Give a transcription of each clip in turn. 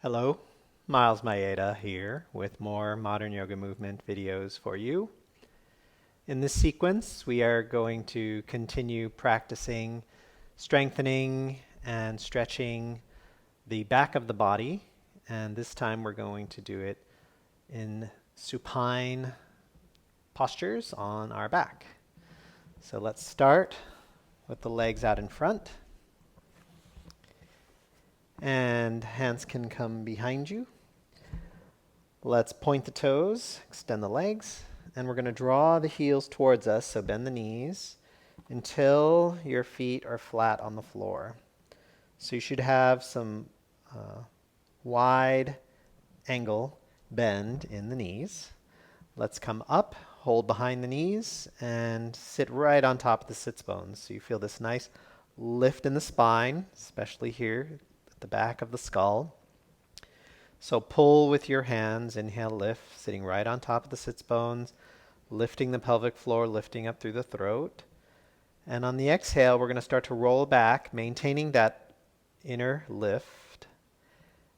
Hello, Miles Maeda here with more modern yoga movement videos for you. In this sequence, we are going to continue practicing strengthening and stretching the back of the body, and this time we're going to do it in supine postures on our back. So let's start with the legs out in front, and hands can come behind you. Let's point the toes, extend the legs, and we're going to draw the heels towards us, so bend the knees until your feet are flat on the floor. So you should have some wide angle bend in the knees. Let's come up, hold behind the knees, and sit right on top of the sits bones. So you feel this nice lift in the spine, especially here at the back of the skull. So pull with your hands, inhale, lift, sitting right on top of the sits bones, lifting the pelvic floor, lifting up through the throat. And on the exhale, we're going to start to roll back, maintaining that inner lift.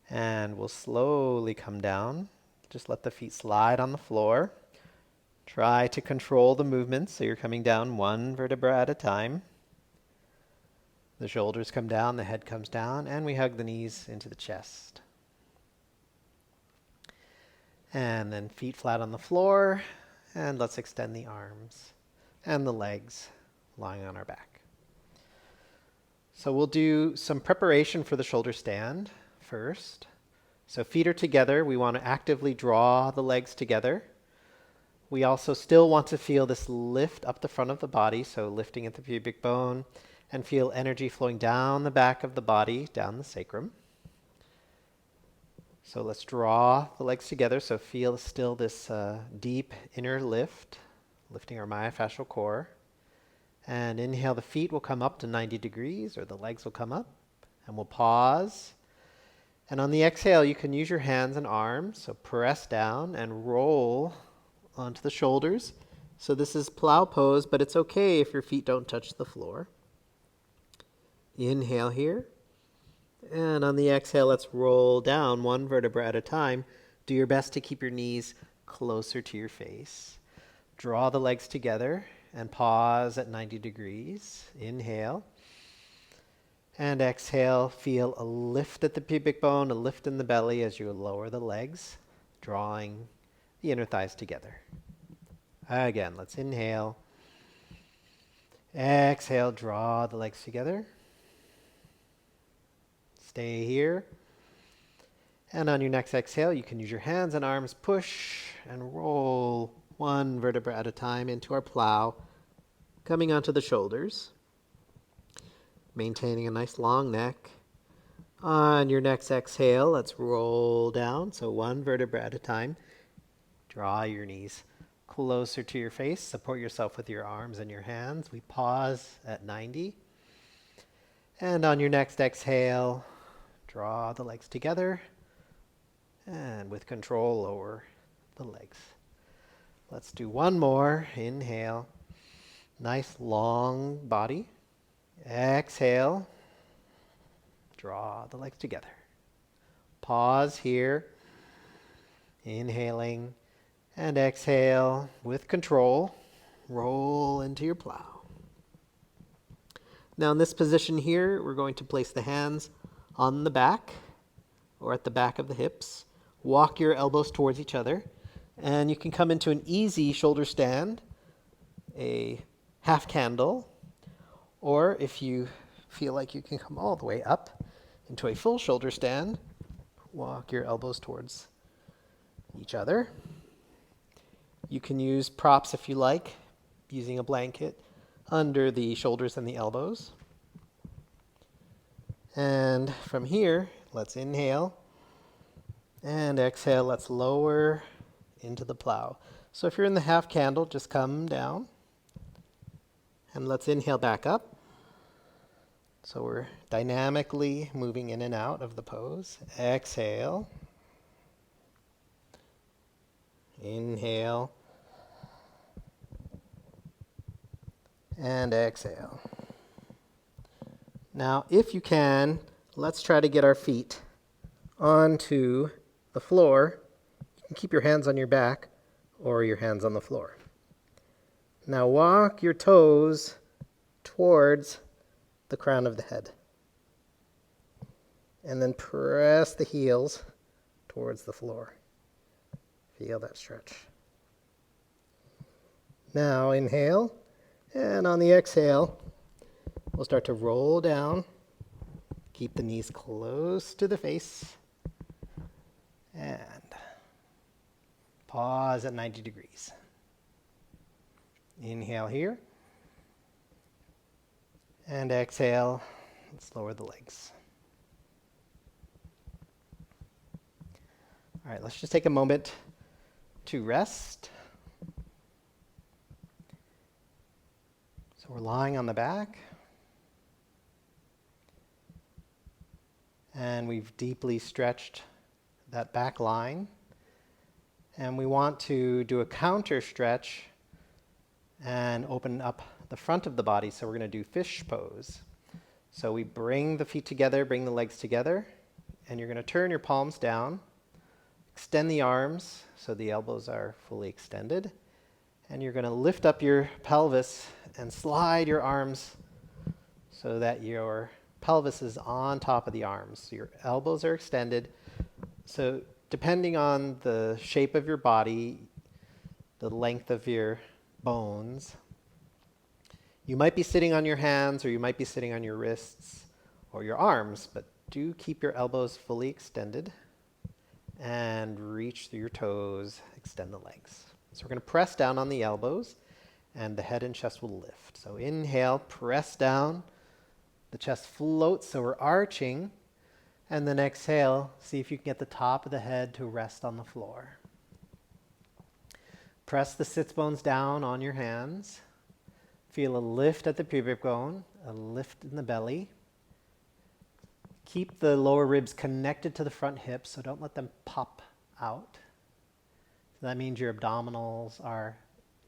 And we'll slowly come down. Just let the feet slide on the floor. Try to control the movement, so you're coming down one vertebra at a time. The shoulders come down, the head comes down, and we hug the knees into the chest. And then feet flat on the floor, and let's extend the arms and the legs lying on our back. So we'll do some preparation for the shoulder stand first. So feet are together. We want to actively draw the legs together. We also still want to feel this lift up the front of the body, so lifting at the pubic bone, and feel energy flowing down the back of the body, down the sacrum. So let's draw the legs together. So feel still this deep inner lift, lifting our myofascial core. And inhale, the feet will come up to 90 degrees, or the legs will come up. And we'll pause. And on the exhale, you can use your hands and arms. So press down and roll onto the shoulders. So this is plow pose, but it's okay if your feet don't touch the floor. Inhale here. And on the exhale, let's roll down one vertebra at a time. Do your best to keep your knees closer to your face. Draw the legs together and pause at 90 degrees. Inhale. And exhale, feel a lift at the pubic bone, a lift in the belly as you lower the legs, drawing the inner thighs together. Again, let's inhale. Exhale, draw the legs together. Stay here. And on your next exhale, you can use your hands and arms, push and roll one vertebra at a time into our plow, coming onto the shoulders, maintaining a nice long neck. On your next exhale, let's roll down, so one vertebra at a time. Draw your knees closer to your face. Support yourself with your arms and your hands. We pause at 90. And on your next exhale, draw the legs together, and with control, lower the legs. Let's do one more. Inhale. Nice long body. Exhale. Draw the legs together. Pause here. Inhaling and exhale with control. Roll into your plow. Now in this position here, we're going to place the hands on the back or at the back of the hips. Walk your elbows towards each other. And you can come into an easy shoulder stand, a half candle, or if you feel like you can come all the way up into a full shoulder stand, walk your elbows towards each other. You can use props if you like, using a blanket under the shoulders and the elbows. And from here, let's inhale. And exhale, let's lower into the plow. So if you're in the half candle, just come down. And let's inhale back up. So we're dynamically moving in and out of the pose. Exhale. Inhale. And exhale. Now, if you can, let's try to get our feet onto the floor. You can keep your hands on your back or your hands on the floor. Now walk your toes towards the crown of the head. And then press the heels towards the floor. Feel that stretch. Now inhale, and on the exhale, we'll start to roll down. Keep the knees close to the face. And pause at 90 degrees. Inhale here. And exhale. Let's lower the legs. All right, let's just take a moment to rest. So we're lying on the back. And we've deeply stretched that back line. And we want to do a counter stretch and open up the front of the body. So we're going to do fish pose. So we bring the feet together, bring the legs together, and you're going to turn your palms down. Extend the arms so the elbows are fully extended. And you're going to lift up your pelvis and slide your arms so that your pelvis is on top of the arms. So your elbows are extended. So depending on the shape of your body, the length of your bones, you might be sitting on your hands or you might be sitting on your wrists or your arms, but do keep your elbows fully extended. And reach through your toes, extend the legs. So we're going to press down on the elbows and the head and chest will lift. So inhale, press down. The chest floats, so we're arching. And then exhale, see if you can get the top of the head to rest on the floor. Press the sits bones down on your hands. Feel a lift at the pubic bone, a lift in the belly. Keep the lower ribs connected to the front hips, so don't let them pop out. So that means your abdominals are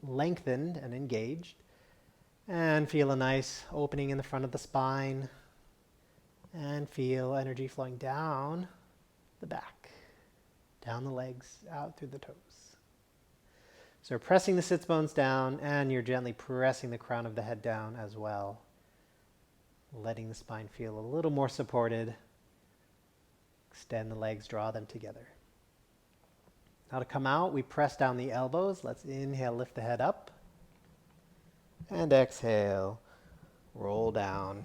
lengthened and engaged. And feel a nice opening in the front of the spine. And feel energy flowing down the back, down the legs, out through the toes. So we're pressing the sits bones down, and you're gently pressing the crown of the head down as well. Letting the spine feel a little more supported. Extend the legs, draw them together. Now to come out, we press down the elbows. Let's inhale, lift the head up. And exhale, roll down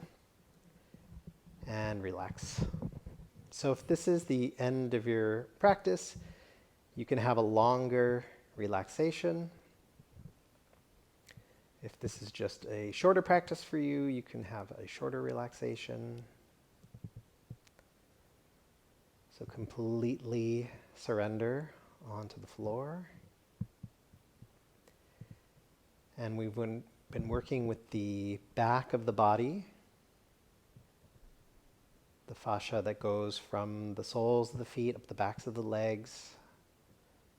and relax. So if this is the end of your practice, you can have a longer relaxation. If this is just a shorter practice for you, you can have a shorter relaxation. So completely surrender onto the floor. And we've been working with the back of the body, the fascia that goes from the soles of the feet up the backs of the legs,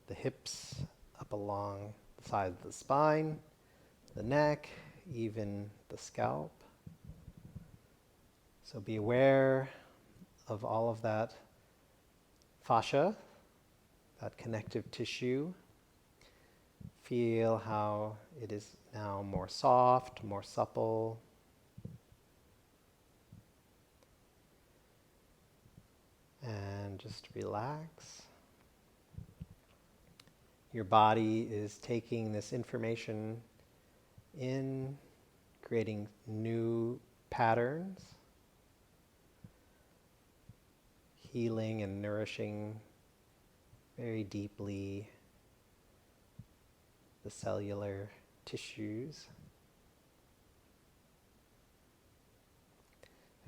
the hips up along the side of the spine, the neck, even the scalp. So be aware of all of that fascia, that connective tissue. Feel how it is now more soft, more supple. And just relax. Your body is taking this information in, creating new patterns, healing and nourishing very deeply the cellular tissues.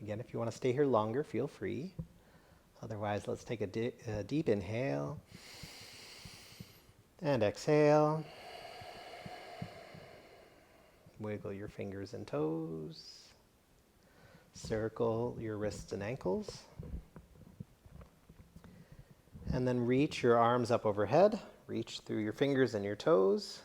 Again, if you want to stay here longer, feel free. Otherwise, let's take a deep inhale and exhale. Wiggle your fingers and toes. Circle your wrists and ankles. And then reach your arms up overhead. Reach through your fingers and your toes.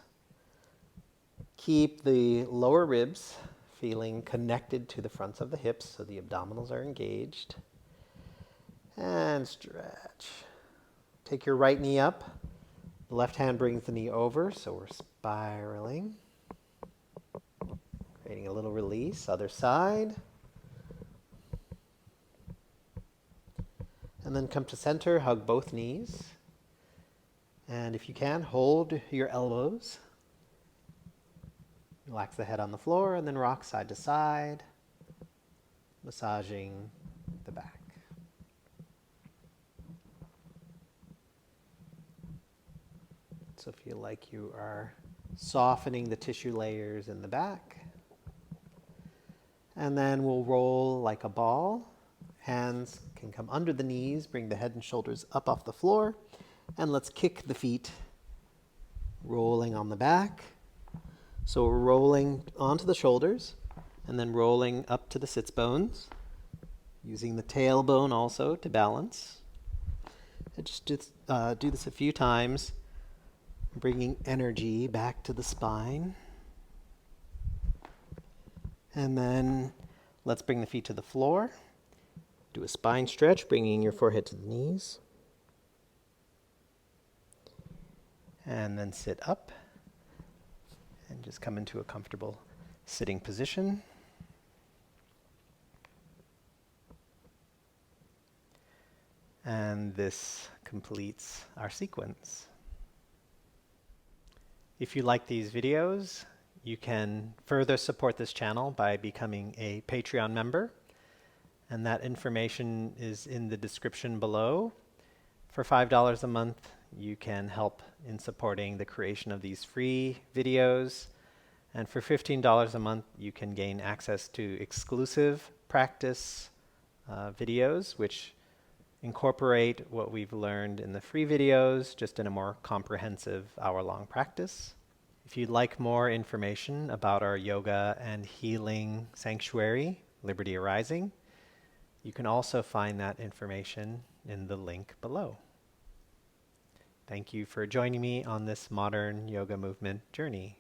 Keep the lower ribs feeling connected to the fronts of the hips so the abdominals are engaged. And stretch. Take your right knee up. The left hand brings the knee over, so we're spiraling. Creating a little release. Other side. And then come to center, hug both knees. And if you can, hold your elbows. Relax the head on the floor and then rock side to side, massaging the back. So feel like you are softening the tissue layers in the back. And then we'll roll like a ball. Hands can come under the knees, bring the head and shoulders up off the floor. And let's kick the feet, rolling on the back. So we're rolling onto the shoulders and then rolling up to the sits bones, using the tailbone also to balance. And just do this a few times, bringing energy back to the spine. And then let's bring the feet to the floor. Do a spine stretch, bringing your forehead to the knees. And then sit up and just come into a comfortable sitting position. And this completes our sequence. If you like these videos, you can further support this channel by becoming a Patreon member. And that information is in the description below. For $5 a month, you can help in supporting the creation of these free videos. And for $15 a month, you can gain access to exclusive practice videos, which incorporate what we've learned in the free videos, just in a more comprehensive hour-long practice. If you'd like more information about our yoga and healing sanctuary, Liberty Arising, you can also find that information in the link below. Thank you for joining me on this modern yoga movement journey.